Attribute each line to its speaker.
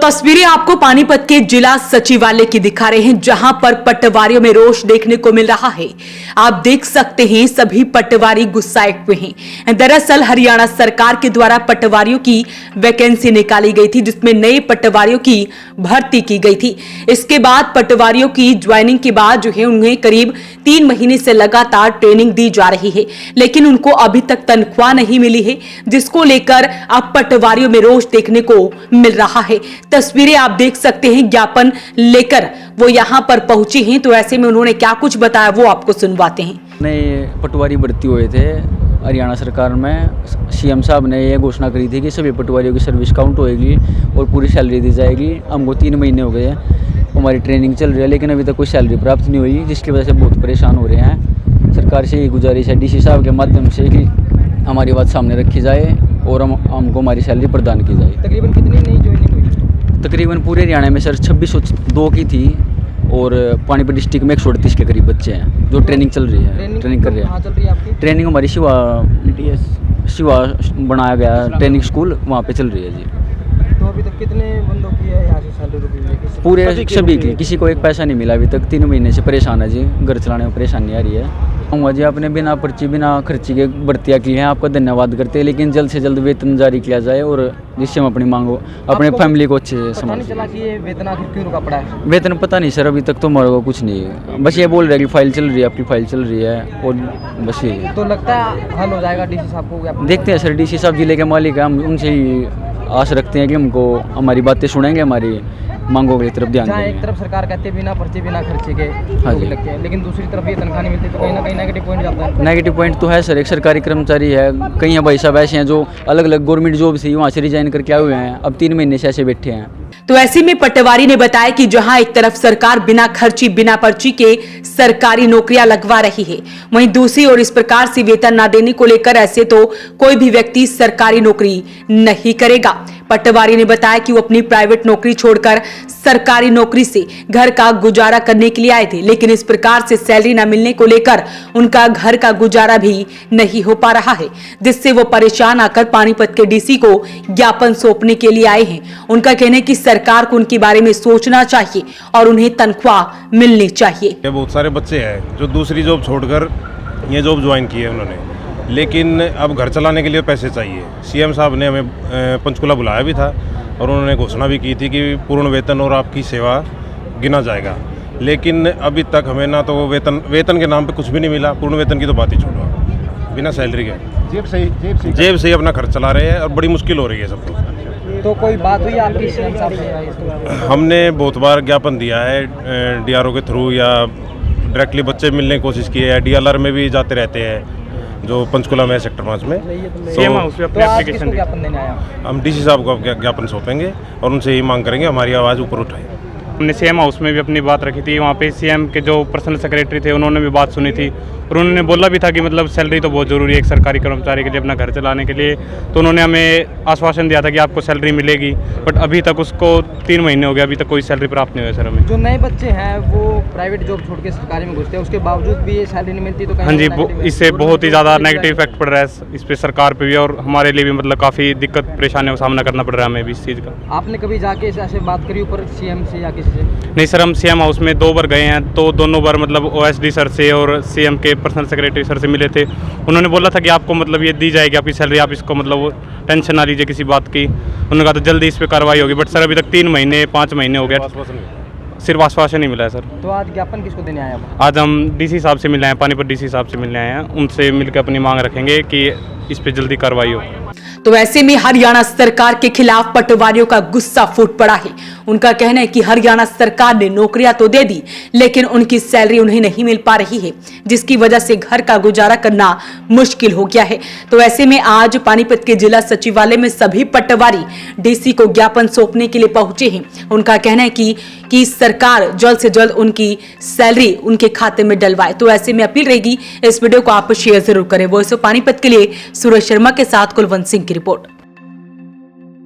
Speaker 1: तस्वीरें आपको पानीपत के जिला सचिवालय की दिखा रहे हैं, जहां पर पटवारियों में रोष देखने को मिल रहा है। आप देख सकते हैं सभी पटवारी गुस्साए हुए हैं। दरअसल हरियाणा सरकार के द्वारा पटवारियों की वैकेंसी निकाली गई थी, जिसमें नए पटवारियों की भर्ती की गई थी। इसके बाद पटवारियों की ज्वाइनिंग के बाद जो है उन्हें करीब 3 महीने से लगातार ट्रेनिंग दी जा रही है, लेकिन उनको अभी तक तनख्वाह नहीं मिली है, जिसको लेकर अब पटवारियों में रोष देखने को मिल रहा है। तस्वीरें आप देख सकते हैं, ज्ञापन लेकर वो यहाँ पर पहुंचे हैं। तो ऐसे में उन्होंने क्या कुछ बताया वो आपको सुनवाते हैं।
Speaker 2: नए पटवारी भर्ती हुए थे हरियाणा सरकार में। सीएम साहब ने ये घोषणा करी थी कि सभी पटवारियों की सर्विस काउंट होएगी और पूरी सैलरी दी जाएगी। हमको 3 महीने हो गए हैं, हमारी ट्रेनिंग चल रही है, लेकिन अभी तक कोई सैलरी प्राप्त नहीं हुई, जिसकी वजह से बहुत परेशान हो रहे हैं। सरकार से ये गुजारिश है डीसी साहब के माध्यम से कि हमारी बात सामने रखी जाए और हमको हमारी सैलरी प्रदान की जाए।
Speaker 3: तकरीबन कितनी नई ज्वाइनिंग हुई?
Speaker 2: तकरीबन पूरे हरियाणा में सर 2602 की थी और पानीपत डिस्ट्रिक्ट में 138 के करीब बच्चे हैं जो ट्रेनिंग चल रही है, ट्रेनिंग कर रहे हैं।
Speaker 3: चल रही है आपकी
Speaker 2: ट्रेनिंग हमारी शिवा बनाया गया ट्रेनिंग स्कूल, वहाँ पे चल रही है जी।
Speaker 3: तो अभी तक कितने बंदों की है यहाँ से सैलरी रुपी?
Speaker 2: पूरे सभी की, किसी को एक पैसा नहीं मिला अभी तक। 3 महीने से परेशान है जी, घर चलाने में परेशानी आ रही है। कहूँगा जी आपने बिना पर्ची बिना खर्ची के भर्तियाँ की हैं, आपका धन्यवाद करते हैं, लेकिन जल्द से जल्द वेतन जारी किया जाए और जिससे हम अपनी मांगो अपने फैमिली को अच्छे से समझ।
Speaker 3: चला कि ये वेतन आखिर क्यों रुका पड़ा है?
Speaker 2: वेतन पता नहीं सर, अभी तक तो हमारे को कुछ नहीं है। बस ये बोल रहे हैं कि फाइल चल रही है, आपकी फाइल चल रही है और बस ये।
Speaker 3: तो लगता है हल हो जाएगा डीसी साहब को?
Speaker 2: देखते हैं सर, डीसी साहब जिले के मालिक हैं, हम उनसे ही आस रखते हैं कि हमको हमारी बातें सुनेंगे, हमारी मांगों की तरफ ध्यान देंगे।
Speaker 3: एक तरफ सरकार कहते हैं बिना पर्चे बिना खर्चे के
Speaker 2: हाँ जी
Speaker 3: लगते हैं, लेकिन दूसरी तरफ ये तनख्वाह नहीं मिलती, तो कहीं ना कहीं नेगेटिव पॉइंट जाता है।
Speaker 2: नेगेटिव पॉइंट तो है सर, एक सरकारी कर्मचारी है, कई भाई साहब ऐसे हैं जो अलग अलग गवर्नमेंट जॉब से वहाँ से रिजाइन करके आए हुए हैं, अब 3 महीने से ऐसे बैठे हैं।
Speaker 1: तो ऐसे में पटवारी ने बताया कि जहां एक तरफ सरकार बिना खर्ची बिना पर्ची के सरकारी नौकरियां लगवा रही है, वहीं दूसरी ओर इस प्रकार से वेतन न देने को लेकर ऐसे तो कोई भी व्यक्ति सरकारी नौकरी नहीं करेगा। पटवारी ने बताया कि वो अपनी प्राइवेट नौकरी छोड़कर सरकारी नौकरी से घर का गुजारा करने के लिए आए थे, लेकिन इस प्रकार से सैलरी न मिलने को लेकर उनका घर का गुजारा भी नहीं हो पा रहा है, जिससे वो परेशान आकर पानीपत के डीसी को ज्ञापन सौंपने के लिए आए हैं। उनका कहना है कि सरकार को उनके बारे में सोचना चाहिए और उन्हें तनख्वाह मिलनी चाहिए।
Speaker 4: बहुत सारे बच्चे हैं जो दूसरी जॉब छोड़कर ये जॉब ज्वाइन की है उन्होंने, लेकिन अब घर चलाने के लिए पैसे चाहिए। सीएम साहब ने हमें पंचकुला बुलाया भी था और उन्होंने घोषणा भी की थी कि पूर्ण वेतन और आपकी सेवा गिना जाएगा, लेकिन अभी तक हमें ना तो वेतन के नाम पे कुछ भी नहीं मिला। पूर्ण वेतन की तो बात ही छोड़ो, बिना सैलरी के जेब से ही अपना खर्च चला रहे हैं और बड़ी मुश्किल हो रही है सबको।
Speaker 3: तो कोई बात हुई आपकी सीएम साहब से?
Speaker 4: हमने बहुत बार ज्ञापन दिया है डीआरओ के थ्रू या डायरेक्टली बच्चे मिलने की कोशिश की है, डीएलआर में भी जाते रहते हैं जो पंचकुला में सेक्टर 5 में।
Speaker 3: सीएम हाउस पे अपनी एप्लीकेशन ज्ञापन देने आया।
Speaker 4: हम डीसी साहब को ज्ञापन सौंपेंगे और उनसे यही मांग करेंगे हमारी आवाज़ ऊपर उठाए।
Speaker 5: हमने सीएम हाउस में भी अपनी बात रखी थी, वहाँ पे सीएम के जो पर्सनल सेक्रेटरी थे उन्होंने भी बात सुनी थी और उन्होंने बोला भी था कि मतलब सैलरी तो बहुत ज़रूरी है एक सरकारी कर्मचारी के लिए अपना घर चलाने के लिए। तो उन्होंने हमें आश्वासन दिया था कि आपको सैलरी मिलेगी, बट अभी तक उसको 3 महीने हो गए, अभी तक कोई सैलरी प्राप्त नहीं हुई सर हमें।
Speaker 3: जो नए बच्चे हैं वो प्राइवेट जॉब छोड़ के सरकारी में घुसते हैं, उसके बावजूद भी ये सैलरी नहीं मिलती, तो
Speaker 5: हाँ जी, इससे बहुत ही ज़्यादा नेगेटिव इफेक्ट पड़ रहा है इस पर सरकार पर भी और हमारे लिए भी, मतलब काफ़ी दिक्कत परेशानियों का सामना करना पड़ रहा है हमें भी इस चीज़ का।
Speaker 3: आपने कभी जाके ऐसे बात करी ऊपर सीएम से या किसी से?
Speaker 5: नहीं सर, हम सीएम हाउस में 2 बार गए हैं, तो दोनों बार मतलब ओएसडी सर से और सीएम के पर्सनल सेक्रेटरी सर से मिले थे। उन्होंने बोला था कि आपको मतलब ये दी जाएगी आपकी सैलरी, आप इसको मतलब टेंशन ना लीजिए किसी बात की। उन्होंने कहा तो जल्दी इस पर कार्रवाई होगी, बट सर अभी तक 3 महीने 5 महीने हो गया, सिर्फ आश्वासन नहीं मिला है सर।
Speaker 3: तो आज ज्ञापन किसको देने आए?
Speaker 5: आज हम डीसी साहब से मिलने आए, पानीपत डीसी साहब से मिलने आए हैं, उनसे मिलकर अपनी मांग रखेंगे कि इस पर जल्दी कार्रवाई हो।
Speaker 1: तो ऐसे में हरियाणा सरकार के खिलाफ पटवारियों का गुस्सा फूट पड़ा है। उनका कहना है कि हरियाणा सरकार ने नौकरियां तो दे दी, लेकिन उनकी सैलरी उन्हें नहीं मिल पा रही है, जिसकी वजह से घर का गुजारा करना मुश्किल हो गया है। तो ऐसे में आज पानीपत के जिला सचिवालय में सभी पटवारी डीसी को ज्ञापन सौंपने के लिए पहुंचे हैं। उनका कहना है कि सरकार जल्द से जल्द उनकी सैलरी उनके खाते में डलवाए। तो ऐसे में अपील रहेगी, इस वीडियो को आप शेयर जरूर करें। वॉइस ऑफ पानीपत के लिए सुरेश शर्मा के साथ कुलवंत सिंह की रिपोर्ट।